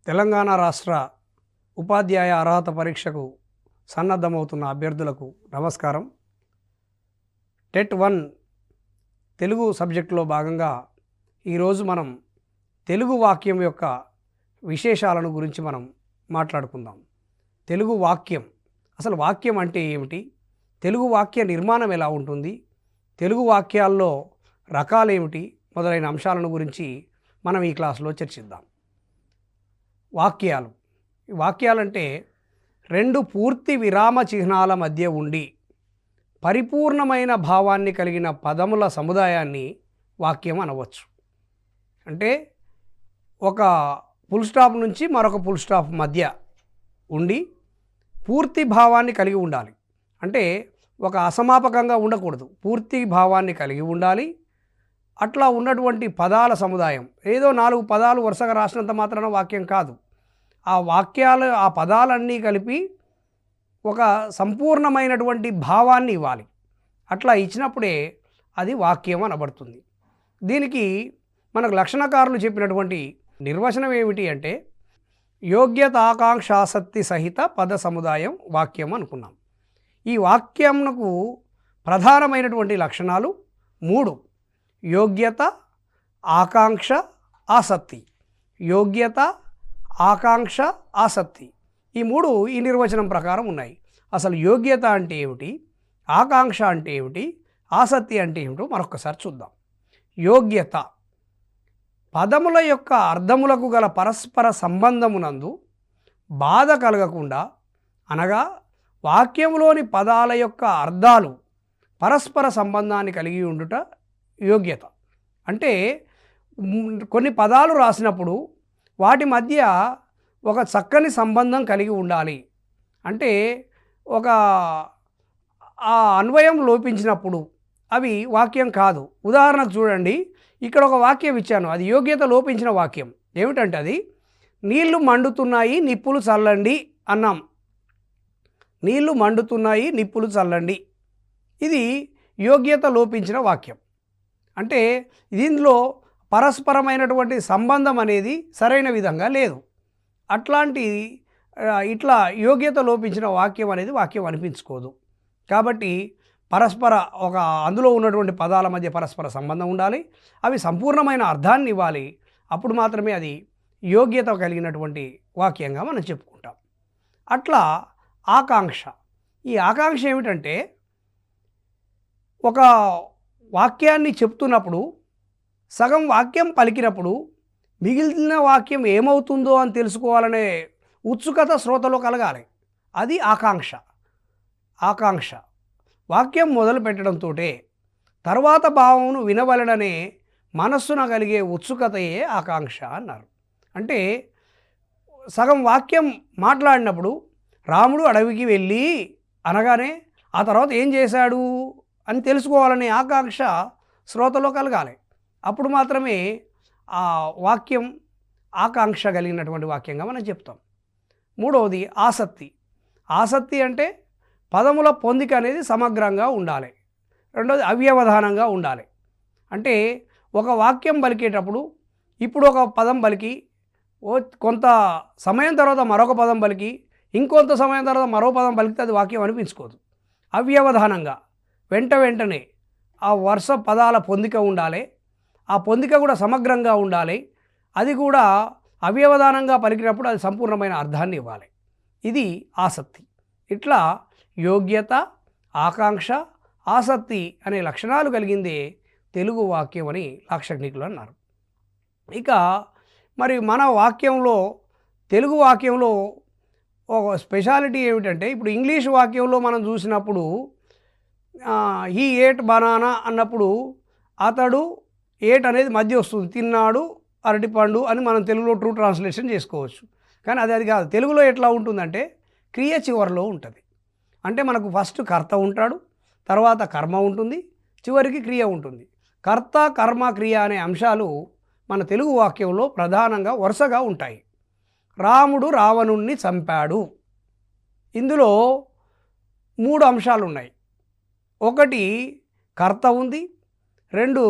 తెలంగాణ రాష్ట్ర ఉపాధ్యాయ అర్హత పరీక్షకు సన్నద్ధమవుతున్న అభ్యర్థులకు నమస్కారం. టెట్ 1 తెలుగు సబ్జెక్టులో భాగంగా ఈరోజు మనం తెలుగు వాక్యం యొక్క విశేషాలను గురించి మనం మాట్లాడుకుందాం. తెలుగు వాక్యం, అసలు వాక్యం అంటే ఏమిటి, తెలుగు వాక్య నిర్మాణం ఎలా ఉంటుంది, తెలుగు వాక్యాల్లో రకాలేమిటి మొదలైన అంశాలను గురించి మనం ఈ క్లాసులో చర్చిద్దాం. వాక్యాలంటే రెండు పూర్తి విరామ చిహ్నాల మధ్య ఉండి పరిపూర్ణమైన భావాన్ని కలిగిన పదముల సముదాయాన్ని వాక్యం అనవచ్చు. అంటే ఒక ఫుల్ స్టాప్ నుంచి మరొక ఫుల్ స్టాప్ మధ్య ఉండి పూర్తి భావాన్ని కలిగి ఉండాలి. అంటే ఒక అసమాపకంగా ఉండకూడదు, పూర్తి భావాన్ని కలిగి ఉండాలి. అట్లా ఉన్నటువంటి పదాల సముదాయం, ఏదో 4 పదాలు వరుసగా రాసినంత మాత్రాన వాక్యం కాదు. ఆ పదాలన్నీ కలిపి ఒక సంపూర్ణమైనటువంటి భావాన్ని ఇవ్వాలి. అట్లా ఇచ్చినప్పుడే అది వాక్యం అనబడుతుంది. దీనికి మనకు లక్షణకారులు చెప్పినటువంటి నిర్వచనం ఏమిటి అంటే, యోగ్యత ఆకాంక్ష ఆసక్తి సహిత పద సముదాయం వాక్యం అనుకున్నాం. ఈ వాక్యంకు ప్రధానమైనటువంటి లక్షణాలు 3: యోగ్యత, ఆకాంక్ష, ఆసక్తి. యోగ్యత, ఆకాంక్ష, ఆసక్తి, ఈ 3 ఈ నిర్వచనం ప్రకారం ఉన్నాయి. అసలు యోగ్యత అంటే ఏమిటి, ఆకాంక్ష అంటే ఏమిటి, ఆసక్తి అంటే ఏమిటో మరొకసారి చూద్దాం. యోగ్యత పదముల యొక్క అర్థములకు గల పరస్పర సంబంధమునందు బాధ కలగకుండా, అనగా వాక్యంలోని పదాల యొక్క అర్థాలు పరస్పర సంబంధాన్ని కలిగి ఉండుట యోగ్యత. అంటే కొన్ని పదాలు రాసినప్పుడు వాటి మధ్య ఒక చక్కని సంబంధం కలిగి ఉండాలి. అంటే ఆ అన్వయం లోపించినప్పుడు అవి వాక్యం కాదు. ఉదాహరణకు చూడండి, ఇక్కడ ఒక వాక్యం ఇచ్చాను, అది యోగ్యత లోపించిన వాక్యం. ఏమిటంటే అది నీళ్లు మండుతున్నాయి నిప్పులు చల్లండి అన్నాం. నీళ్లు మండుతున్నాయి నిప్పులు చల్లండి, ఇది యోగ్యత లోపించిన వాక్యం. అంటే దీనిలో పరస్పరమైనటువంటి సంబంధం అనేది సరైన విధంగా లేదు. ఇట్లా యోగ్యత లోపించిన వాక్యం అనేది వాక్యం అనిపించుకోదు. కాబట్టి అందులో ఉన్నటువంటి పదాల మధ్య పరస్పర సంబంధం ఉండాలి, అవి సంపూర్ణమైన అర్థాన్ని ఇవ్వాలి. అప్పుడు మాత్రమే అది యోగ్యత కలిగినటువంటి వాక్యంగా మనం చెప్పుకుంటాం. అట్లా ఆకాంక్ష. ఈ ఆకాంక్ష ఏమిటంటే, ఒక వాక్యాన్ని చెప్తున్నప్పుడు సగం వాక్యం పలికినప్పుడు మిగిలిన వాక్యం ఏమవుతుందో అని తెలుసుకోవాలనే ఉత్సుకత శ్రోతలో కలగాలి. అది ఆకాంక్ష. వాక్యం మొదలు పెట్టడంతో తర్వాత భావమును వినవలననే మనస్సున కలిగే ఉత్సుకతయే ఆకాంక్ష అన్నారు. అంటే సగం వాక్యం మాట్లాడినప్పుడు రాముడు అడవికి వెళ్ళి అనగానే ఆ తర్వాత ఏం చేశాడు అని తెలుసుకోవాలనే ఆకాంక్ష శ్రోతలో కలగాలి. అప్పుడు మాత్రమే ఆ వాక్యం ఆకాంక్ష కలిగినటువంటి వాక్యంగా మనం చెప్తాం. 3వది ఆసక్తి అంటే పదముల పొందిక అనేది సమగ్రంగా ఉండాలి. 2వది అవ్యవధానంగా ఉండాలి. అంటే ఒక వాక్యం పలికేటప్పుడు ఇప్పుడు ఒక పదం పలికి కొంత సమయం తర్వాత మరొక పదం పలికి ఇంకొంత సమయం తర్వాత మరో పదం పలికితే అది వాక్యం అనిపించుకోదు. అవ్యవధానంగా వెంటనే ఆ వరుస పదాల పొందిక ఉండాలి. ఆ పొందిక కూడా సమగ్రంగా ఉండాలి. అది కూడా అవ్యవధానంగా పలికినప్పుడు అది సంపూర్ణమైన అర్థాన్ని ఇవ్వాలి. ఇది ఆసక్తి. ఇట్లా యోగ్యత, ఆకాంక్ష, ఆసక్తి అనే లక్షణాలు కలిగిందే తెలుగు వాక్యం అని లాక్షణికులు అన్నారు. ఇక మరి మన తెలుగు వాక్యంలో ఒక స్పెషాలిటీ ఏమిటంటే, ఇప్పుడు ఇంగ్లీష్ వాక్యంలో మనం చూసినప్పుడు హీ ఏట్ బనానా అన్నప్పుడు అతడు ఏట్ అనేది మధ్య వస్తుంది, తిన్నాడు అరటిపండు అని మనం తెలుగులో ట్రూ ట్రాన్స్లేషన్ చేసుకోవచ్చు. కానీ అది కాదు. తెలుగులో ఎట్లా ఉంటుందంటే క్రియ చివరిలో ఉంటుంది. అంటే మనకు ఫస్ట్ కర్త ఉంటాడు, తర్వాత కర్మ ఉంటుంది, చివరికి క్రియ ఉంటుంది. కర్త, కర్మ, క్రియ అనే అంశాలు మన తెలుగు వాక్యంలో ప్రధానంగా వరుసగా ఉంటాయి. రాముడు రావణుణ్ణి చంపాడు, ఇందులో 3 అంశాలు ఉన్నాయి. 1 కర్త ఉంది, 2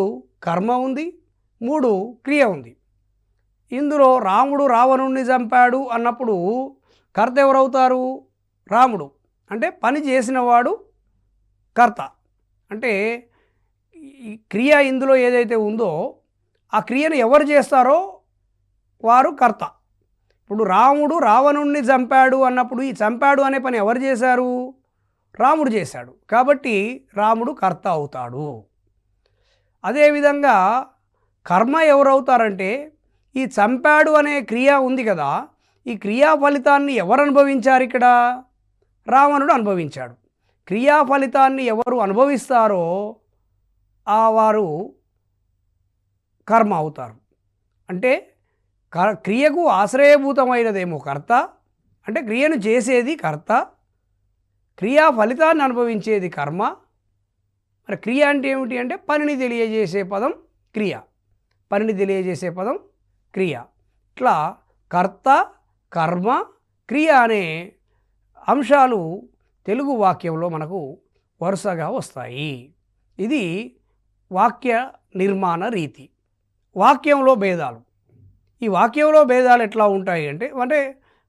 కర్మ ఉంది, 3 క్రియ ఉంది. ఇందులో రాముడు రావణుణ్ణి చంపాడు అన్నప్పుడు కర్త ఎవరవుతారు? రాముడు. అంటే పని చేసినవాడు కర్త. అంటే ఈ క్రియ ఇందులో ఏదైతే ఉందో ఆ క్రియను ఎవరు చేస్తారో వారు కర్త. ఇప్పుడు రాముడు రావణుణ్ణి చంపాడు అన్నప్పుడు ఈ చంపాడు అనే పని ఎవరు చేశారు? రాముడు చేశాడు. కాబట్టి రాముడు కర్త అవుతాడు. అదేవిధంగా కర్మ ఎవరవుతారంటే ఈ చంపాడు అనే క్రియ ఉంది కదా, ఈ క్రియా ఫలితాన్ని ఎవరు అనుభవించారు? ఇక్కడ రావణుడు అనుభవించాడు. క్రియా ఫలితాన్ని ఎవరు అనుభవిస్తారో వారు కర్మ అవుతారు. అంటే క్రియకు ఆశ్రయభూతమైనదేమో కర్త, అంటే క్రియను చేసేది కర్త, క్రియా ఫలితాన్ని అనుభవించేది కర్మ. మరి క్రియ అంటే ఏమిటి అంటే పనిని తెలియజేసే పదం క్రియ, పనిని తెలియజేసే పదం క్రియ. ఇట్లా కర్త, కర్మ, క్రియ అనే అంశాలు తెలుగు వాక్యంలో మనకు వరుసగా వస్తాయి. ఇది వాక్య నిర్మాణ రీతి. వాక్యంలో భేదాలు. ఈ వాక్యంలో భేదాలు ఎట్లా ఉంటాయి అంటే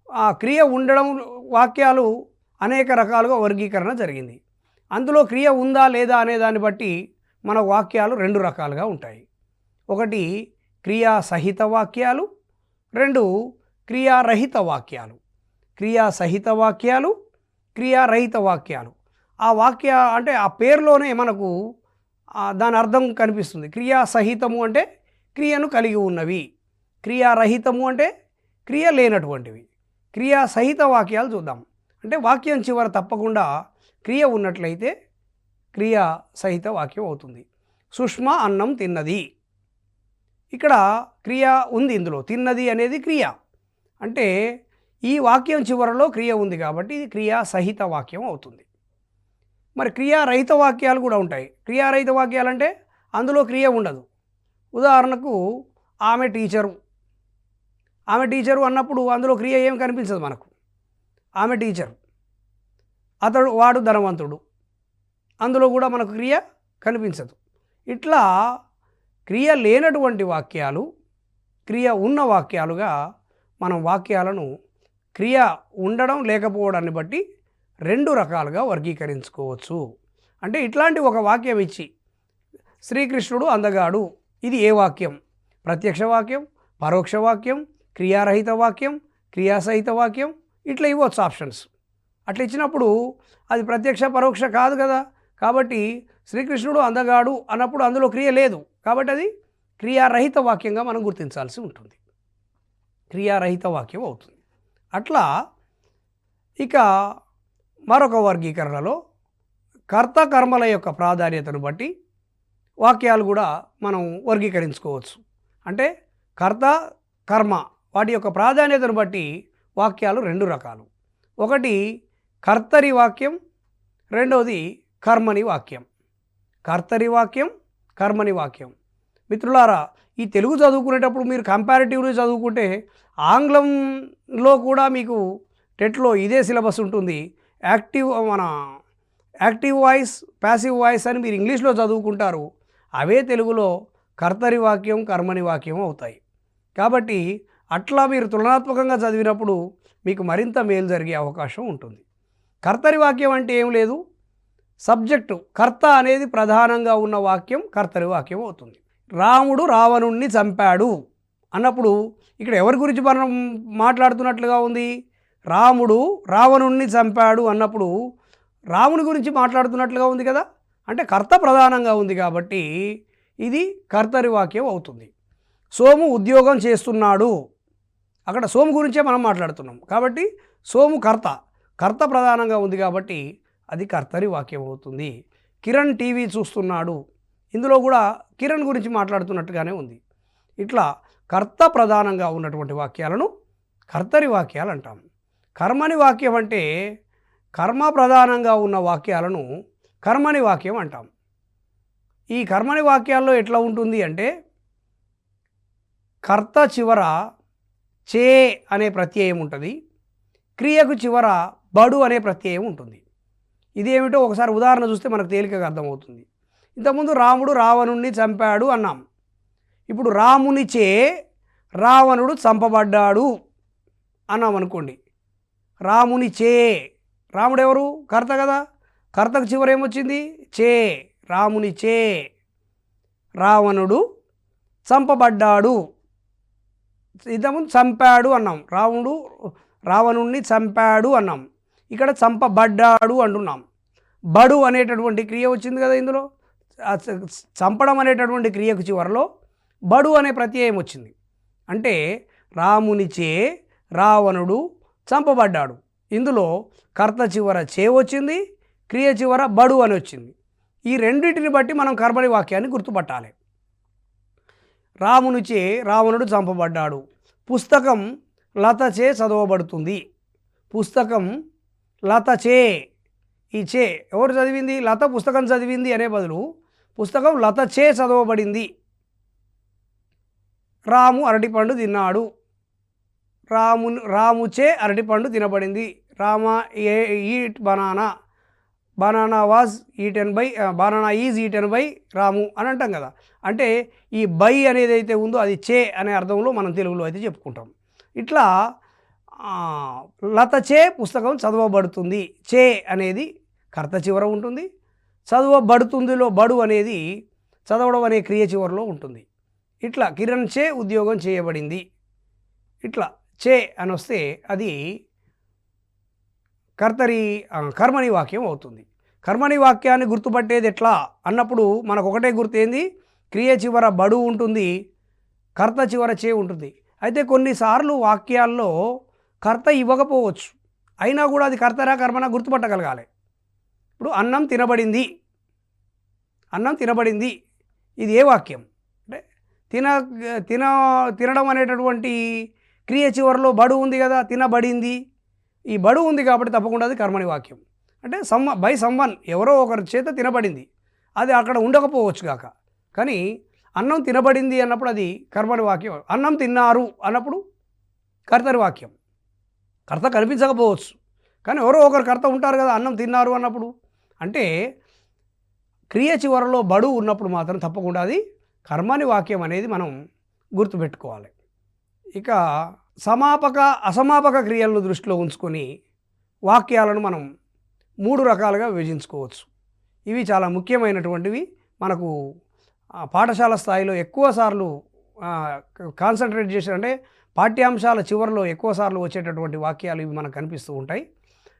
ఆ క్రియ ఉండడం, వాక్యాలు అనేక రకాలుగా వర్గీకరణ జరిగింది. అందులో క్రియ ఉందా లేదా అనే దాన్ని బట్టి మన వాక్యాలు రెండు రకాలుగా ఉంటాయి. ఒకటి క్రియా సహిత వాక్యాలు, రెండు క్రియారహిత వాక్యాలు. క్రియా సహిత వాక్యాలు, క్రియారహిత వాక్యాలు. ఆ వాక్య అంటే ఆ పేరులోనే మనకు దాని అర్థం కనిపిస్తుంది. క్రియా సహితము అంటే క్రియను కలిగి ఉన్నవి, క్రియారహితము అంటే క్రియ లేనటువంటివి. క్రియా సహిత వాక్యాలు చూద్దాం. అంటే వాక్యం చివర తప్పకుండా క్రియ ఉన్నట్లయితే క్రియా సహిత వాక్యం అవుతుంది. సుష్మ అన్నం తిన్నది. ఇక్కడ క్రియ ఉంది, ఇందులో తిన్నది అనేది క్రియ. అంటే ఈ వాక్యం చివరలో క్రియ ఉంది కాబట్టి ఇది క్రియా సహిత వాక్యం అవుతుంది. మరి క్రియారహిత వాక్యాలు కూడా ఉంటాయి. క్రియారహిత వాక్యాలు అంటే అందులో క్రియ ఉండదు. ఉదాహరణకు ఆమె టీచరు. ఆమె టీచరు అన్నప్పుడు అందులో క్రియ ఏం కనిపించదు మనకు. ఆమె టీచరు. వాడు ధనవంతుడు, అందులో కూడా మనకు క్రియ కనిపించదు. ఇట్లా క్రియ లేనటువంటి వాక్యాలు, క్రియ ఉన్న వాక్యాలుగా మనం వాక్యాలను క్రియ ఉండడం లేకపోవడాన్ని బట్టి రెండు రకాలుగా వర్గీకరించుకోవచ్చు. అంటే ఇట్లాంటి ఒక వాక్యం ఇచ్చి శ్రీకృష్ణుడు అందగాడు, ఇది ఏ వాక్యం? ప్రత్యక్ష వాక్యం, పరోక్ష వాక్యం, క్రియారహిత వాక్యం, క్రియాసహిత వాక్యం, ఇట్లా ఇవ్వచ్చు ఆప్షన్స్. అట్లా ఇచ్చినప్పుడు అది ప్రత్యక్ష పరోక్ష కాదు కదా. కాబట్టి శ్రీకృష్ణుడు అందగాడు అన్నప్పుడు అందులో క్రియ లేదు కాబట్టి అది క్రియారహిత వాక్యంగా మనం గుర్తించాల్సి ఉంటుంది. క్రియారహిత వాక్యం అవుతుంది. అట్లా ఇక మరొక వర్గీకరణలో కర్త కర్మల యొక్క ప్రాధాన్యతను బట్టి వాక్యాలు కూడా మనం వర్గీకరించుకోవచ్చు. అంటే కర్త కర్మ వాటి యొక్క ప్రాధాన్యతను బట్టి వాక్యాలు రెండు రకాలు. ఒకటి కర్తరి వాక్యం, రెండవది కర్మని వాక్యం. కర్తరి వాక్యం, కర్మని వాక్యం. మిత్రులారా, ఈ తెలుగు చదువుకునేటప్పుడు మీరు కంపారిటివ్లీ చదువుకుంటే ఆంగ్లంలో కూడా మీకు టెట్లో ఇదే సిలబస్ ఉంటుంది. యాక్టివ్ వాయిస్, ప్యాసివ్ వాయిస్ అని మీరు ఇంగ్లీష్లో చదువుకుంటారు. అవే తెలుగులో కర్తరి వాక్యం, కర్మని వాక్యం అవుతాయి. కాబట్టి అట్లా మీరు తులనాత్మకంగా చదివినప్పుడు మీకు మరింత మేలు జరిగే అవకాశం ఉంటుంది. కర్తరి వాక్యం అంటే ఏం లేదు, సబ్జెక్టు కర్త అనేది ప్రధానంగా ఉన్న వాక్యం కర్తరి వాక్యం అవుతుంది. రాముడు రావణుణ్ణి చంపాడు అన్నప్పుడు ఇక్కడ ఎవరి గురించి మనం మాట్లాడుతున్నట్లుగా ఉంది? రాముడు రావణుణ్ణి చంపాడు అన్నప్పుడు రాముని గురించి మాట్లాడుతున్నట్లుగా ఉంది కదా. అంటే కర్త ప్రధానంగా ఉంది కాబట్టి ఇది కర్తరి వాక్యం అవుతుంది. సోము ఉద్యోగం చేస్తున్నాడు, అక్కడ సోము గురించే మనం మాట్లాడుతున్నాం కాబట్టి సోము కర్త ప్రధానంగా ఉంది కాబట్టి అది కర్తరి వాక్యం అవుతుంది. కిరణ్ టీవీ చూస్తున్నాడు, ఇందులో కూడా కిరణ్ గురించి మాట్లాడుతున్నట్టుగానే ఉంది. ఇట్లా కర్త ప్రధానంగా ఉన్నటువంటి వాక్యాలను కర్తరి వాక్యాలు అంటాం. కర్మని వాక్యం అంటే కర్మ ప్రధానంగా ఉన్న వాక్యాలను కర్మని వాక్యం అంటాం. ఈ కర్మని వాక్యాల్లో ఎట్లా ఉంటుంది అంటే కర్త చివర చే అనే ప్రత్యయం ఉంటుంది, క్రియకు చివర బడు అనే ప్రత్యయం ఉంటుంది. ఇదేమిటో ఒకసారి ఉదాహరణ చూస్తే మనకు తేలికగా అర్థమవుతుంది. ఇంతకుముందు రాముడు రావణుణ్ణి చంపాడు అన్నాం. ఇప్పుడు రామునిచే రావణుడు చంపబడ్డాడు అన్నాం అనుకోండి. రాముని చే, రాముడు ఎవరు? కర్త కదా, కర్తకు చివర ఏమొచ్చింది? చే, రాముని చే రావణుడు చంపబడ్డాడు. ఇంతకుముందు చంపాడు అన్నాం, రావణుణ్ణి చంపాడు అన్నాం, ఇక్కడ చంపబడ్డాడు అంటున్నాం. బడు అనేటటువంటి క్రియ వచ్చింది కదా ఇందులో, చంపడం అనేటటువంటి క్రియకు చివరలో బడు అనే ప్రత్యయం వచ్చింది. అంటే రామునిచే రావణుడు చంపబడ్డాడు. ఇందులో కర్త చివర చే వచ్చింది, క్రియ చివర బడు అని వచ్చింది. ఈ రెండింటిని బట్టి మనం కర్మని వాక్యాన్ని గుర్తుపట్టాలి. రామునిచే రావణుడు చంపబడ్డాడు. పుస్తకం లతచే చదవబడుతుంది. పుస్తకం లతచే, ఈ చే ఎవరు చదివింది? లత పుస్తకం చదివింది అనే బదులు పుస్తకం లతచే చదవబడింది. రాము అరటిపండు తిన్నాడు. రాముచే అరటిపండు తినబడింది. Rama eat banana, banana was eaten by, banana is eaten by Ramu అని అంటాం కదా. అంటే ఈ బై అనేది అయితే ఉందో అది చే అనే అర్థంలో మనం తెలుగులో అయితే చెప్పుకుంటాం. ఇట్లా లతచే పుస్తకం చదవబడుతుంది. చే అనేది కర్త చివర ఉంటుంది, చదవబడుతుందిలో బడు అనేది చదవడం అనే క్రియ చివరలో ఉంటుంది. ఇట్లా కిరణ్ చే ఉద్యోగం చేయబడింది. ఇట్లా చే అని వస్తే అది కర్మని వాక్యం అవుతుంది. కర్మని వాక్యాన్ని గుర్తుపట్టేది ఎట్లా అన్నప్పుడు మనకు ఒకటే గుర్తు ఏంది? క్రియ చివర బడు ఉంటుంది, కర్త చివర చే ఉంటుంది. అయితే కొన్నిసార్లు వాక్యాల్లో కర్త ఇవ్వకపోవచ్చు, అయినా కూడా అది కర్తరా కర్మనా గుర్తుపట్టగలగాలి. ఇప్పుడు అన్నం తినబడింది, అన్నం తినబడింది, ఇది ఏ వాక్యం? అంటే తినడం అనేటటువంటి క్రియ చివరిలో బడు ఉంది కదా, తినబడింది. ఈ బడు ఉంది కాబట్టి తప్పకుండా అది కర్మని వాక్యం. అంటే బై సమ్వన్, ఎవరో ఒకరి చేత తినబడింది, అది అక్కడ ఉండకపోవచ్చు కాక, కానీ అన్నం తినబడింది అన్నప్పుడు అది కర్మని వాక్యం. అన్నం తిన్నారు అన్నప్పుడు కర్తరి వాక్యం. కర్త కనిపించకపోవచ్చు, కానీ ఎవరో ఒకరు కర్త ఉంటారు కదా అన్నం తిన్నారు అన్నప్పుడు. అంటే క్రియ చివరలో బడు ఉన్నప్పుడు మాత్రం తప్పకుండా అది కర్మని వాక్యం అనేది మనం గుర్తుపెట్టుకోవాలి. ఇక సమాపక అసమాపక క్రియలను దృష్టిలో ఉంచుకొని వాక్యాలను మనం 3 రకాలుగా విభజించుకోవచ్చు. ఇవి చాలా ముఖ్యమైనటువంటివి. మనకు పాఠశాల స్థాయిలో ఎక్కువసార్లు కాన్సన్ట్రేట్ చేసి, అంటే పాఠ్యాంశాల చివరిలో ఎక్కువసార్లు వచ్చేటటువంటి వాక్యాలు ఇవి మనకు కనిపిస్తూ ఉంటాయి.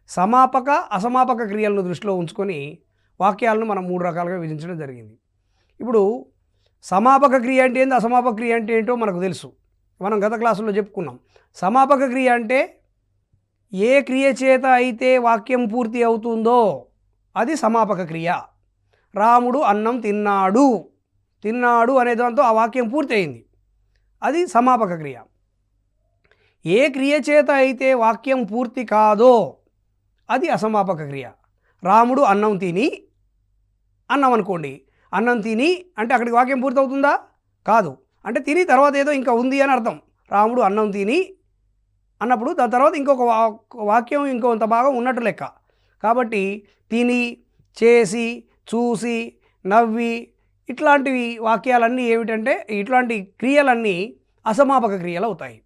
సమాపక అసమాపక క్రియలను దృష్టిలో ఉంచుకొని వాక్యాలను మనం 3 రకాలుగా విభజించడం జరిగింది. ఇప్పుడు సమాపక క్రియ అంటే ఏంది, అసమాపక క్రియ అంటే ఏంటో మనకు తెలుసు, మనం గత క్లాసుల్లో చెప్పుకున్నాం. సమాపక క్రియ అంటే ఏ క్రియ చేత అయితే వాక్యం పూర్తి అవుతుందో అది సమాపక క్రియ. రాముడు అన్నం తిన్నాడు, తిన్నాడు అనే దాంతో ఆ వాక్యం పూర్తి అయింది, అది సమాపక క్రియ. ఏ క్రియ చేత అయితే వాక్యం పూర్తి కాదో అది అసమాపక క్రియ. రాముడు అన్నం తిని అన్నం అనుకోండి, అన్నం తిని అంటే అక్కడికి వాక్యం పూర్తి అవుతుందా? కాదు. అంటే తిని తర్వాత ఏదో ఇంకా ఉంది అని అర్థం. రాముడు అన్నం తిని అన్నప్పుడు దాని తర్వాత ఇంకొక వాక్యం ఇంకొంత భాగం ఉన్నట్టు లెక్క. కాబట్టి తిని, చేసి, చూసి, నవ్వి ఇట్లాంటివి వాక్యాలన్నీ ఏమిటంటే, ఇట్లాంటి క్రియలన్నీ అసమాపక క్రియలు అవుతాయి.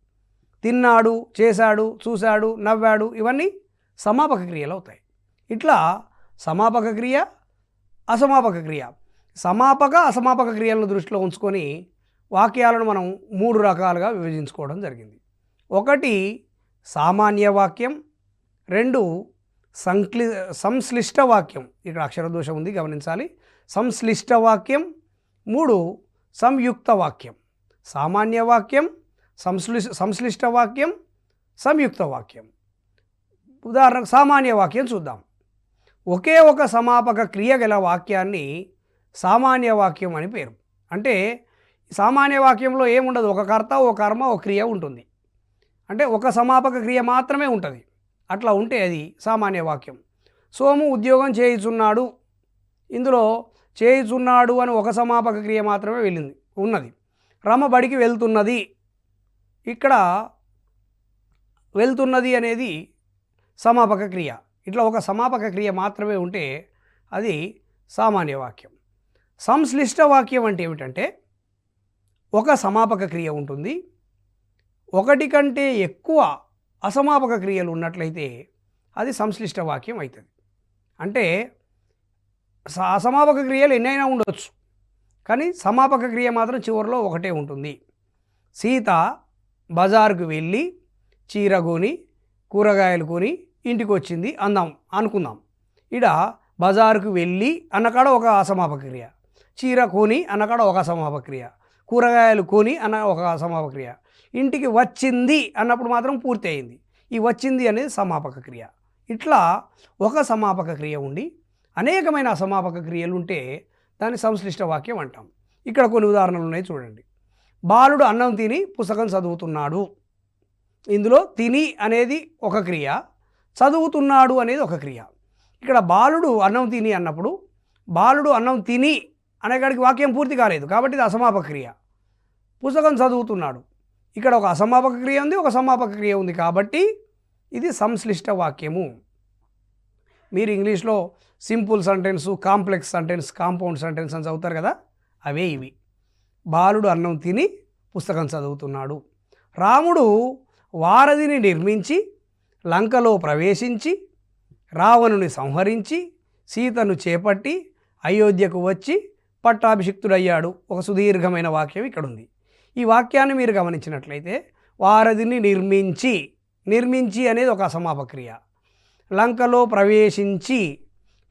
తిన్నాడు, చేశాడు, చూశాడు, నవ్వాడు ఇవన్నీ సమాపక క్రియలు అవుతాయి. ఇట్లా సమాపక క్రియ, అసమాపక క్రియ, సమాపక అసమాపక క్రియలను దృష్టిలో ఉంచుకొని వాక్యాలను మనం 3 రకాలుగా విభజించుకోవడం జరిగింది. 1 సామాన్య వాక్యం, 2 సంశ్లిష్ట వాక్యం, ఇక్కడ అక్షర దోషం ఉంది గమనించాలి, సంశ్లిష్ట వాక్యం, 3 సంయుక్త వాక్యం. సామాన్య వాక్యం, సంశ్లిష్ట వాక్యం, సంయుక్త వాక్యం. ఉదాహరణకు సామాన్య వాక్యం చూద్దాం. ఒకే ఒక సమాపక క్రియ గల వాక్యాన్ని సామాన్య వాక్యం అని పేరు. అంటే సామాన్య వాక్యంలో ఏముండదు, ఒక కర్త, ఒక కర్మ, ఒక క్రియ ఉంటుంది. అంటే ఒక సమాపక క్రియ మాత్రమే ఉంటుంది. అట్లా ఉంటే అది సామాన్య వాక్యం. సోము ఉద్యోగం చేయుచున్నాడు, ఇందులో చేయుచున్నాడు అని ఒక సమాపక క్రియ మాత్రమే ఉన్నది. రమ బడికి వెళ్తున్నది, ఇక్కడ వెళ్తున్నది అనేది సమాపక క్రియ. ఇట్లా ఒక సమాపక క్రియ మాత్రమే ఉంటే అది సామాన్య వాక్యం. సంశ్లిష్ట వాక్యం అంటే ఏమిటంటే ఒక సమాపక క్రియ ఉంటుంది, ఒకటి కంటే ఎక్కువ అసమాపక క్రియలు ఉన్నట్లయితే అది సంశ్లిష్ట వాక్యం అవుతుంది. అంటే అసమాపక క్రియలు ఎన్నైనా ఉండొచ్చు, కానీ సమాపక క్రియ మాత్రం చివరిలో ఒకటే ఉంటుంది. సీత బజారుకు వెళ్ళి చీర కొని కూరగాయలు కొని ఇంటికి వచ్చింది అనుకుందాం. ఇడ బజారుకు వెళ్ళి అన్నకాడ ఒక అసమాపక క్రియ, చీర కొని అన్నకాడ ఒక అసమాపక క్రియ, కూరగాయలు కొని అన్న ఒక అసమాపక క్రియ, ఇంటికి వచ్చింది అన్నప్పుడు మాత్రం పూర్తి అయింది. ఈ వచ్చింది అనేది సమాపక క్రియ. ఇట్లా ఒక సమాపక క్రియ ఉండి అనేకమైన అసమాపక క్రియలు ఉంటే దాన్ని సంశ్లిష్ట వాక్యం అంటాం. ఇక్కడ కొన్ని ఉదాహరణలు ఉన్నాయి చూడండి. బాలుడు అన్నం తిని పుస్తకం చదువుతున్నాడు. ఇందులో తిని అనేది ఒక క్రియ, చదువుతున్నాడు అనేది ఒక క్రియ. ఇక్కడ బాలుడు అన్నం తిని అన్నప్పుడు బాలుడు అన్నం తిని అనేకాడికి వాక్యం పూర్తి కాలేదు, కాబట్టి ఇది అసమాపక క్రియ. పుస్తకం చదువుతున్నాడు, ఇక్కడ ఒక అసమాపక క్రియ ఉంది, ఒక సమాపక క్రియ ఉంది, కాబట్టి ఇది సంశ్లిష్ట వాక్యము. మీరు ఇంగ్లీష్లో simple sentence, complex sentence, compound sentence అని చదువుతారు కదా, అవే ఇవి. బాలుడు అన్నం తిని పుస్తకం చదువుతున్నాడు. రాముడు వారధిని నిర్మించి లంకలో ప్రవేశించి రావణుని సంహరించి సీతను చేపట్టి అయోధ్యకు వచ్చి పట్టాభిషిక్తుడయ్యాడు. ఒక సుదీర్ఘమైన వాక్యం ఇక్కడ ఉంది. ఈ వాక్యాన్ని మీరు గమనించినట్లయితే వారధిని నిర్మించి అనేది ఒక అసమాపక క్రియ, లంకలో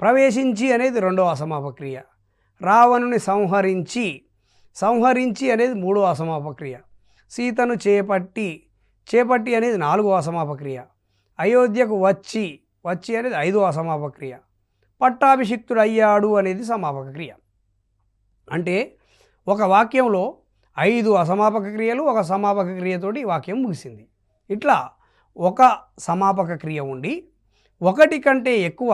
ప్రవేశించి అనేది రెండో అసమాపక క్రియ, రావణుని సంహరించి అనేది మూడో అసమాపక క్రియ, సీతను చేపట్టి అనేది నాలుగో అసమాపక క్రియ, అయోధ్యకు వచ్చి అనేది ఐదో అసమాపక క్రియ, పట్టాభిషిక్తుడు అయ్యాడు అనేది సమాపక క్రియ. అంటే ఒక వాక్యంలో 5 అసమాపక క్రియలు, ఒక సమాపక క్రియతోటి ఈ వాక్యం ముగిసింది. ఇట్లా ఒక సమాపక క్రియ ఉండి ఒకటి కంటే ఎక్కువ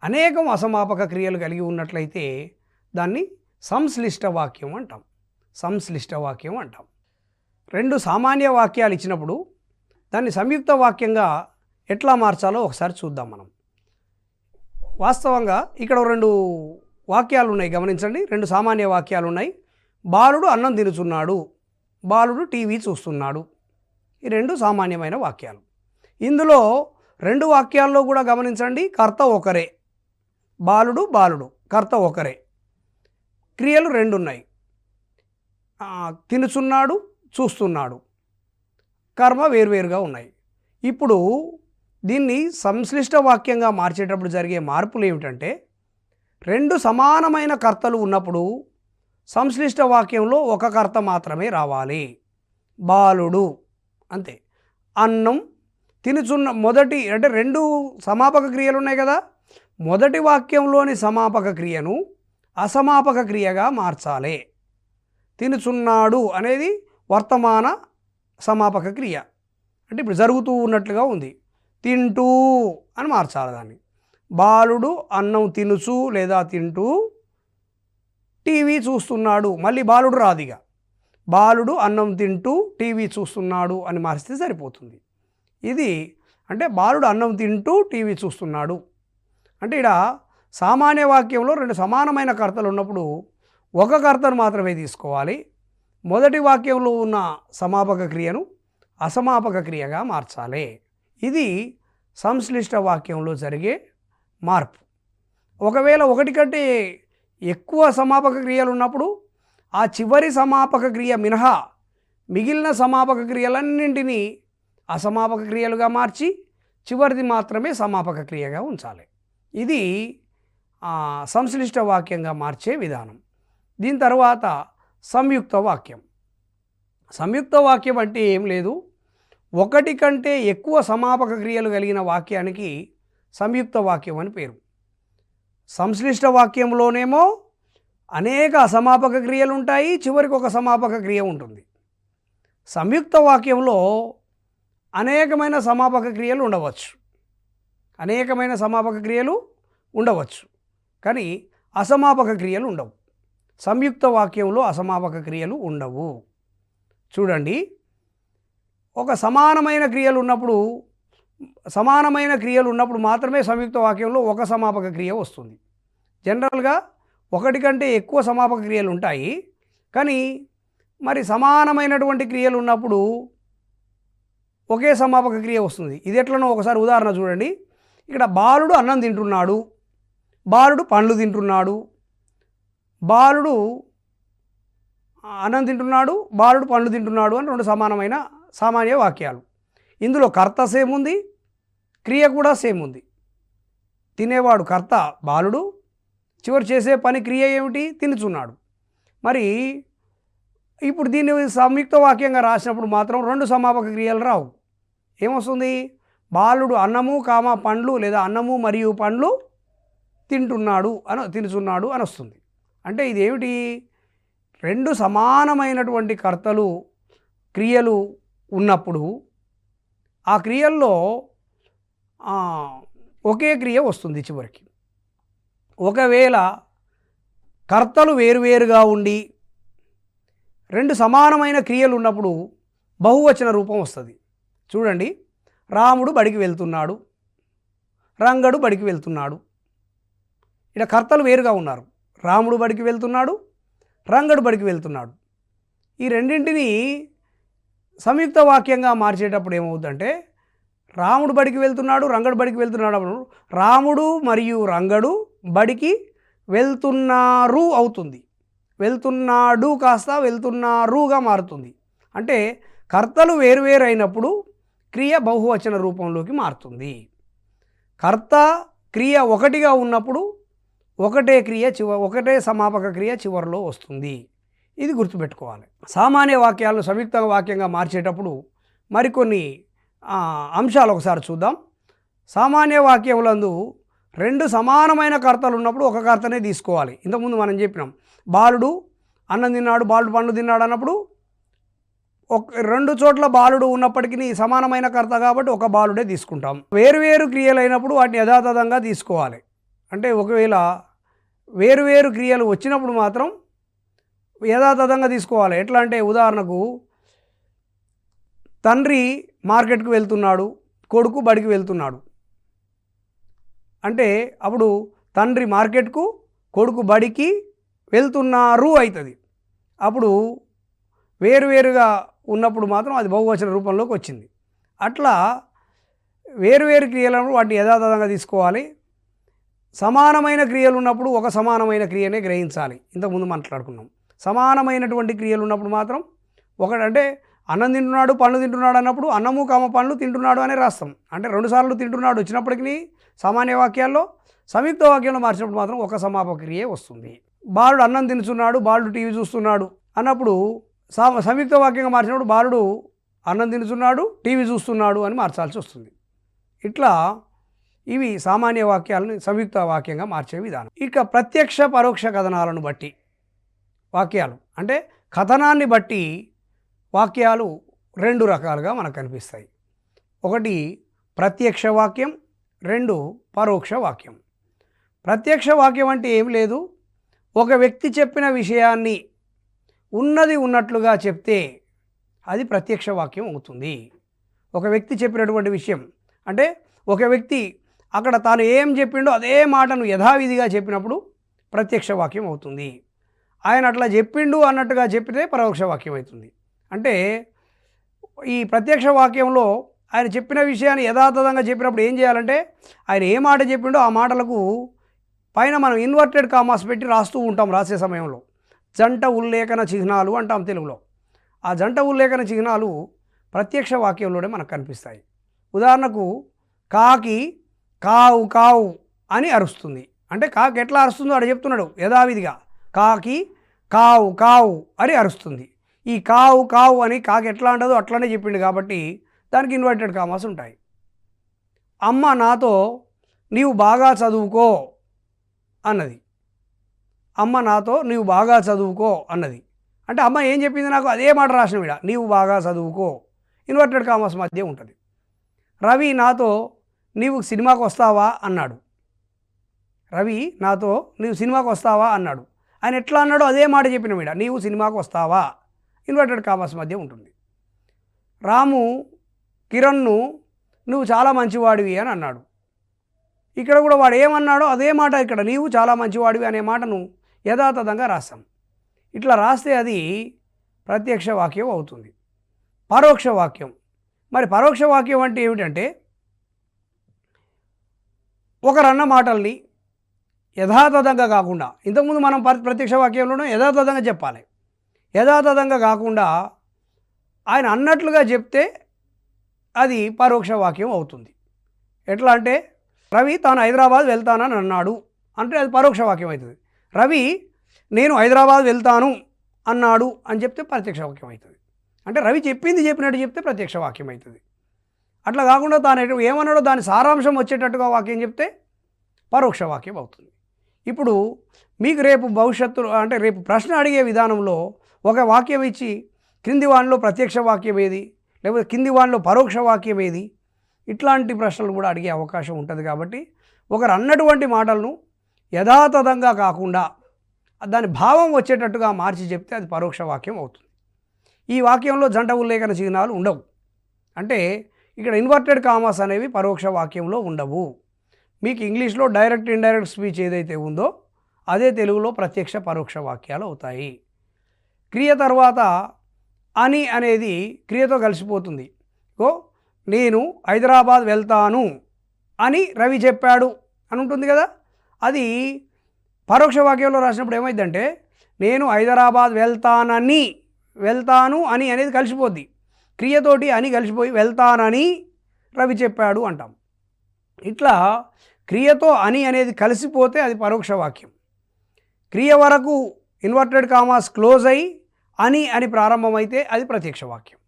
అనేకం అసమాపక క్రియలు కలిగి ఉన్నట్లయితే దాన్ని సంశ్లిష్ట వాక్యం అంటాం. సంశ్లిష్ట వాక్యం అంటాం. 2 సామాన్య వాక్యాలు ఇచ్చినప్పుడు దాన్ని సంయుక్త వాక్యంగా ఎట్లా మార్చాలో ఒకసారి చూద్దాం మనం. వాస్తవంగా ఇక్కడ 2 వాక్యాలు ఉన్నాయి, గమనించండి. 2 సామాన్య వాక్యాలు ఉన్నాయి. బాలుడు అన్నం తినుచున్నాడు, బాలుడు టీవీ చూస్తున్నాడు. ఈ 2 సామాన్యమైన వాక్యాలు. ఇందులో 2 వాక్యాల్లో కూడా గమనించండి, కర్త ఒకరే. బాలుడు కర్త ఒకరే. క్రియలు 2 ఉన్నాయి, తినుచున్నాడు, చూస్తున్నాడు. కర్మ వేరువేరుగా ఉన్నాయి. ఇప్పుడు దీన్ని సంశ్లిష్ట వాక్యంగా మార్చేటప్పుడు జరిగే మార్పులు ఏమిటంటే, 2 సమానమైన కర్తలు ఉన్నప్పుడు సంశ్లిష్ట వాక్యంలో ఒక కర్త మాత్రమే రావాలి, బాలుడు అంతే. అన్నం తినుచున్న మొదటి అంటే 2 సమాపక క్రియలు ఉన్నాయి కదా, మొదటి వాక్యంలోని సమాపక క్రియను అసమాపక క్రియగా మార్చాలి. తినుచున్నాడు అనేది వర్తమాన సమాపక క్రియ, అంటే ఇప్పుడు జరుగుతూ ఉన్నట్లుగా ఉంది. తింటూ అని మార్చాలి దాన్ని. బాలుడు అన్నం తినుచు లేదా తింటూ టీవీ చూస్తున్నాడు, మళ్ళీ బాలుడు రాదిగా. బాలుడు అన్నం తింటూ టీవీ చూస్తున్నాడు అని మార్చితే సరిపోతుంది. ఇది అంటే బాలుడు అన్నం తింటూ టీవీ చూస్తున్నాడు అంటే ఇక్కడ సామాన్య వాక్యంలో 2 సమానమైన కర్తలు ఉన్నప్పుడు ఒక కర్తను మాత్రమే తీసుకోవాలి. మొదటి వాక్యంలో ఉన్న సమాపక క్రియను అసమాపక క్రియగా మార్చాలి. ఇది సంశ్లిష్ట వాక్యంలో జరిగే మార్పు. ఒకవేళ ఒకటి కంటే ఎక్కువ సమాపక క్రియలు ఉన్నప్పుడు ఆ చివరి సమాపక క్రియ మినహా మిగిలిన సమాపక క్రియలన్నింటినీ అసమాపక క్రియలుగా మార్చి చివరిది మాత్రమే సమాపక క్రియగా ఉంచాలి. ఇది సంశ్లిష్ట వాక్యంగా మార్చే విధానం. దీని తర్వాత సంయుక్త వాక్యం. సంయుక్త వాక్యం అంటే ఏం లేదు, ఒకటి కంటే ఎక్కువ సమాపక క్రియలు కలిగిన వాక్యానికి సంయుక్త వాక్యం అని పేరు. సంశ్లిష్ట వాక్యంలోనేమో అనేక అసమాపక క్రియలు ఉంటాయి, చివరికి ఒక సమాపక క్రియ ఉంటుంది. సంయుక్త వాక్యంలో అనేకమైన సమాపక క్రియలు ఉండవచ్చు, కానీ అసమాపక క్రియలు ఉండవు. సంయుక్త వాక్యంలో అసమాపక క్రియలు ఉండవు. చూడండి, ఒక సమానమైన క్రియలు ఉన్నప్పుడు మాత్రమే సంయుక్త వాక్యంలో ఒక సమాపక క్రియ వస్తుంది. జనరల్గా ఒకటి కంటే ఎక్కువ సమాపక క్రియలు ఉంటాయి, కానీ మరి సమానమైనటువంటి క్రియలు ఉన్నప్పుడు ఒకే సమాపక క్రియ వస్తుంది. ఇది ఎట్లనో ఒకసారి ఉదాహరణ చూడండి. ఇక్కడ బాలుడు అన్నం తింటున్నాడు, బాలుడు పండ్లు తింటున్నాడు, బాలుడు అన్నం తింటున్నాడు, బాలుడు పండ్లు తింటున్నాడు అని రెండు సమానమైన సామాన్య వాక్యాలు. ఇందులో కర్త సేమ్ ఉంది, క్రియ కూడా సేమ్ ఉంది. తినేవాడు కర్త బాలుడు, చివరి చేసే పని క్రియ ఏమిటి? తినుచున్నాడు. మరి ఇప్పుడు దీన్ని సంయుక్త వాక్యంగా రాసినప్పుడు మాత్రం రెండు సమాపక క్రియలు రావు. ఏమొస్తుంది? బాలుడు అన్నము పండ్లు లేదా అన్నము మరియు పండ్లు తినుచున్నాడు అని వస్తుంది. అంటే ఇదేమిటి? రెండు సమానమైనటువంటి కర్తలు క్రియలు ఉన్నప్పుడు ఆ క్రియల్లో ఒకే క్రియ వస్తుంది చివరికి. ఒకవేళ కర్తలు వేరువేరుగా ఉండి రెండు సమానమైన క్రియలు ఉన్నప్పుడు బహువచన రూపం వస్తుంది. చూడండి, రాముడు బడికి వెళ్తున్నాడు, రంగడు బడికి వెళ్తున్నాడు. ఇక్కడ కర్తలు వేరుగా ఉన్నారు. రాముడు బడికి వెళ్తున్నాడు, రంగడు బడికి వెళ్తున్నాడు. ఈ రెండింటిని సంయుక్త వాక్యంగా మార్చేటప్పుడు ఏమవుతుందంటే రాముడు బడికి వెళ్తున్నాడు, రంగడు బడికి వెళ్తున్నాడు అప్పుడు రాముడు మరియు రంగడు బడికి వెళ్తున్నారు అవుతుంది. వెళ్తున్నాడు కాస్త వెళ్తున్నారుగా మారుతుంది. అంటే కర్తలు వేరువేరు అయినప్పుడు క్రియ బహువచన రూపంలోకి మారుతుంది. కర్త క్రియ ఒకటిగా ఉన్నప్పుడు ఒకటే సమాపక క్రియ చివరిలో వస్తుంది. ఇది గుర్తుపెట్టుకోవాలి. సామాన్య వాక్యాలను సంయుక్త వాక్యంగా మార్చేటప్పుడు మరికొన్ని అంశాలు ఒకసారి చూద్దాం. సామాన్య వాక్యములందు రెండు సమానమైన కర్తలు ఉన్నప్పుడు ఒక కర్తనే తీసుకోవాలి. ఇంతకుముందు మనం చెప్పినాం, బాలుడు అన్నం తిన్నాడు, బాలుడు పండ్లు తిన్నాడు అన్నప్పుడు రెండు చోట్ల బాలుడు ఉన్నప్పటికీ సమానమైన కర్త కాబట్టి ఒక బాలుడే తీసుకుంటాం. వేరువేరు క్రియలు అయినప్పుడు వాటిని యథాతథంగా తీసుకోవాలి. అంటే ఒకవేళ వేరువేరు క్రియలు వచ్చినప్పుడు మాత్రం యథాతథంగా తీసుకోవాలి. ఎట్లా అంటే ఉదాహరణకు తండ్రి మార్కెట్కు వెళ్తున్నాడు, కొడుకు బడికి వెళ్తున్నాడు అంటే అప్పుడు తండ్రి మార్కెట్కు కొడుకు బడికి వెళ్తున్నారు అవుతుంది. అప్పుడు వేరువేరుగా ఉన్నప్పుడు మాత్రం అది బహువచన రూపంలోకి వచ్చింది. అట్లా వేరువేరు క్రియలను వాటిని యథాతథంగా తీసుకోవాలి. సమానమైన క్రియలు ఉన్నప్పుడు ఒక సమానమైన క్రియనే గ్రహించాలి. ఇంతకుముందు మాట్లాడుకున్నాం. సమానమైనటువంటి క్రియలు ఉన్నప్పుడు మాత్రం ఒకటంటే అన్నం తింటున్నాడు, పండ్లు తింటున్నాడు అన్నప్పుడు అన్నము పండ్లు తింటున్నాడు అనే రాస్తాం. అంటే రెండుసార్లు తింటున్నాడు వచ్చినప్పటికీ సామాన్య వాక్యాల్లో సంయుక్త వాక్యంలో మార్చినప్పుడు మాత్రం ఒక సమాపక క్రియ వస్తుంది. బాలుడు అన్నం తినుచున్నాడు, బాలుడు టీవీ చూస్తున్నాడు అన్నప్పుడు సంయుక్త వాక్యంగా మార్చినప్పుడు బాలుడు అన్నం తినుచున్నాడు, టీవీ చూస్తున్నాడు అని మార్చాల్సి వస్తుంది. ఇట్లా ఇవి సామాన్య వాక్యాలను సంయుక్త వాక్యంగా మార్చే విధానం. ఇక ప్రత్యక్ష పరోక్ష కథనాలను బట్టి వాక్యాలు అంటే కథనాన్ని బట్టి వాక్యాలు రెండు రకాలుగా మనకు కనిపిస్తాయి. ఒకటి ప్రత్యక్ష వాక్యం, రెండు పరోక్ష వాక్యం. ప్రత్యక్ష వాక్యం అంటే ఏం లేదు, ఒక వ్యక్తి చెప్పిన విషయాన్ని ఉన్నది ఉన్నట్లుగా చెప్తే అది ప్రత్యక్ష వాక్యం అవుతుంది. ఒక వ్యక్తి చెప్పినటువంటి విషయం అంటే ఒక వ్యక్తి అక్కడ తాను ఏం చెప్పిండో అదే మాటను యథావిధిగా చెప్పినప్పుడు ప్రత్యక్ష వాక్యం అవుతుంది. ఆయన అట్లా చెప్పిండు అన్నట్టుగా చెప్పితే పరోక్ష వాక్యం అవుతుంది. అంటే ఈ ప్రత్యక్ష వాక్యంలో ఆయన చెప్పిన విషయాన్ని యథాతథంగా చెప్పినప్పుడు ఏం చేయాలంటే ఆయన ఏ మాట చెప్పిండో ఆ మాటలకు పైన మనం ఇన్వర్టెడ్ కామాస్ పెట్టి రాస్తూ ఉంటాం. రాసే సమయంలో జంట ఉల్లేఖన చిహ్నాలు అంటాం తెలుగులో. ఆ జంట ఉల్లేఖన చిహ్నాలు ప్రత్యక్ష వాక్యంలోనే మనకు కనిపిస్తాయి. ఉదాహరణకు కాకి కావు కావు అని అరుస్తుంది. అంటే కాకి ఎట్లా అరుస్తుందో అక్కడ చెప్తున్నాడు యథావిధిగా. కాకి కావు కావు అని అరుస్తుంది. ఈ కావు కావు అని కాకి ఎట్లా అంటదో అట్లనే చెప్పిండు కాబట్టి దానికి ఇన్వర్టెడ్ కామాస్ ఉంటాయి. అమ్మ నాతో నీవు బాగా చదువుకో అన్నది. అమ్మ నాతో నీవు బాగా చదువుకో అన్నది. అంటే అమ్మ ఏం చెప్పింది నాకు అదే మాట రాసిన విడ నీవు బాగా చదువుకో ఇన్వర్టెడ్ కామాస్ మధ్య ఉంటుంది. రవి నాతో నీవు సినిమాకు వస్తావా అన్నాడు. రవి నాతో నీవు సినిమాకు వస్తావా అన్నాడు. ఆయన ఎట్లా అన్నాడో అదే మాట చెప్పిన విడ నీవు సినిమాకు వస్తావా ఇన్వర్టెడ్ కామాస్ మధ్య ఉంటుంది. రాము కిరణ్ను నువ్వు చాలా మంచివాడివి అని అన్నాడు. ఇక్కడ కూడా వాడు ఏమన్నాడో అదే మాట ఇక్కడ నీవు చాలా మంచివాడివి అనే మాటను యథాతథంగా రాస్తాం. ఇట్లా రాస్తే అది ప్రత్యక్ష వాక్యం అవుతుంది. పరోక్ష వాక్యం మరి పరోక్ష వాక్యం అంటే ఏమిటంటే ఒకరన్న మాటల్ని యథాతథంగా కాకుండా, ఇంతకుముందు మనం ప్రత్యక్ష వాక్యంలోనూ యథాతథంగా చెప్పాలి. యథాతథంగా కాకుండా ఆయన అన్నట్లుగా చెప్తే అది పరోక్ష వాక్యం అవుతుంది. ఎట్లా అంటే రవి తాను హైదరాబాద్ వెళ్తానని అన్నాడు అంటే అది పరోక్ష వాక్యం అవుతుంది. రవి నేను హైదరాబాద్ వెళ్తాను అన్నాడు అని చెప్తే ప్రత్యక్ష వాక్యం అవుతుంది. అంటే రవి చెప్పింది చెప్పినట్టు చెప్తే ప్రత్యక్ష వాక్యం అవుతుంది. అట్లా కాకుండా తాను ఏమన్నాడో దాని సారాంశం వచ్చేటట్టుగా వాక్యం చెప్తే పరోక్ష వాక్యం అవుతుంది. ఇప్పుడు మీకు రేపు భవిష్యత్తులో అంటే రేపు ప్రశ్న అడిగే విధానంలో ఒక వాక్యం ఇచ్చి క్రింది వానిలో ప్రత్యక్ష వాక్యం ఏది, లేకపోతే కింది వానిలో పరోక్ష వాక్యం ఏది, ఇట్లాంటి ప్రశ్నలు కూడా అడిగే అవకాశం ఉంటుంది. కాబట్టి ఒకరు అన్నటువంటి మాటలను యథాతథంగా కాకుండా దాని భావం వచ్చేటట్టుగా మార్చి చెప్తే అది పరోక్ష వాక్యం అవుతుంది. ఈ వాక్యంలో జంట ఉల్లేఖన చిహ్నాలు ఉండవు. అంటే ఇక్కడ ఇన్వర్టెడ్ కామాస్ అనేవి పరోక్ష వాక్యంలో ఉండవు. మీకు ఇంగ్లీష్లో డైరెక్ట్ ఇండైరెక్ట్ స్పీచ్ ఏదైతే ఉందో అదే తెలుగులో ప్రత్యక్ష పరోక్ష వాక్యాలు అవుతాయి. క్రియ తర్వాత అని అనేది క్రియతో కలిసిపోతుంది. నేను హైదరాబాద్ వెళ్తాను అని రవి చెప్పాడు అని ఉంటుంది కదా, అది పరోక్ష వాక్యంలో రాసినప్పుడు ఏమైందంటే నేను హైదరాబాద్ వెళ్తాను అని అనేది కలిసిపోద్ది. క్రియతోటి అని కలిసిపోయి వెళ్తానని రవి చెప్పాడు అంటాం. ఇట్లా క్రియతో అని అనేది కలిసిపోతే అది పరోక్ష వాక్యం. క్రియ వరకు ఇన్వర్టెడ్ కామాస్ క్లోజ్ అయ్యి అని ప్రారంభమైతే అది ప్రత్యక్ష వాక్యం.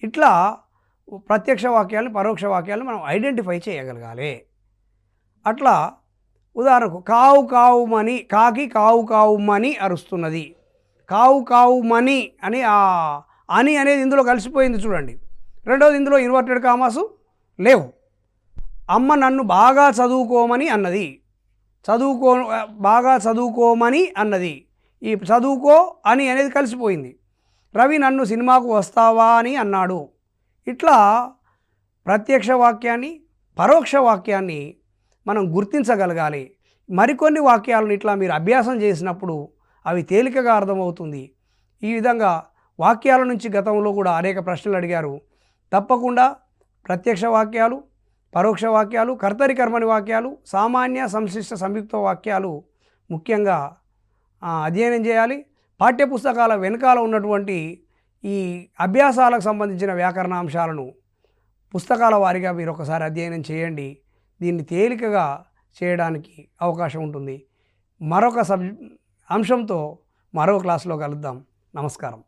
ఇట్లా ప్రత్యక్ష వాక్యాలను పరోక్ష వాక్యాలను మనం ఐడెంటిఫై చేయగలగాలి. అట్లా ఉదాహరణకు కావు కావుమని, కాకి కావు కావుమని అరుస్తున్నది. కావు కావుమని అని అని అనేది ఇందులో కలిసిపోయింది చూడండి. రెండవది ఇందులో ఇన్వర్టెడ్ కామాసు లేవు. అమ్మ నన్ను బాగా చదువుకోమని అన్నది, బాగా చదువుకోమని అన్నది. ఈ చదువుకో అని అనేది కలిసిపోయింది. రవి నన్ను సినిమాకు వస్తావా అని అన్నాడు. ఇట్లా ప్రత్యక్ష వాక్యాన్ని పరోక్ష వాక్యాన్ని మనం గుర్తించగలగాలి. మరికొన్ని వాక్యాలను ఇట్లా మీరు అభ్యాసం చేసినప్పుడు అవి తేలికగా అర్థమవుతుంది. ఈ విధంగా వాక్యాల నుంచి గతంలో కూడా అనేక ప్రశ్నలు అడిగారు. తప్పకుండా ప్రత్యక్ష వాక్యాలు, పరోక్ష వాక్యాలు, కర్తరి కర్మని వాక్యాలు, సామాన్య సంశిష్ట సంయుక్త వాక్యాలు ముఖ్యంగా అధ్యయనం చేయాలి. పాఠ్యపుస్తకాల వెనకాల ఉన్నటువంటి ఈ అభ్యాసాలకు సంబంధించిన వ్యాకరణ అంశాలను పుస్తకాల వారీగా మీరు ఒకసారి అధ్యయనం చేయండి. దీన్ని తేలికగా చేయడానికి అవకాశం ఉంటుంది. మరొక అంశంతో మరో క్లాసులో కలుద్దాం. నమస్కారం.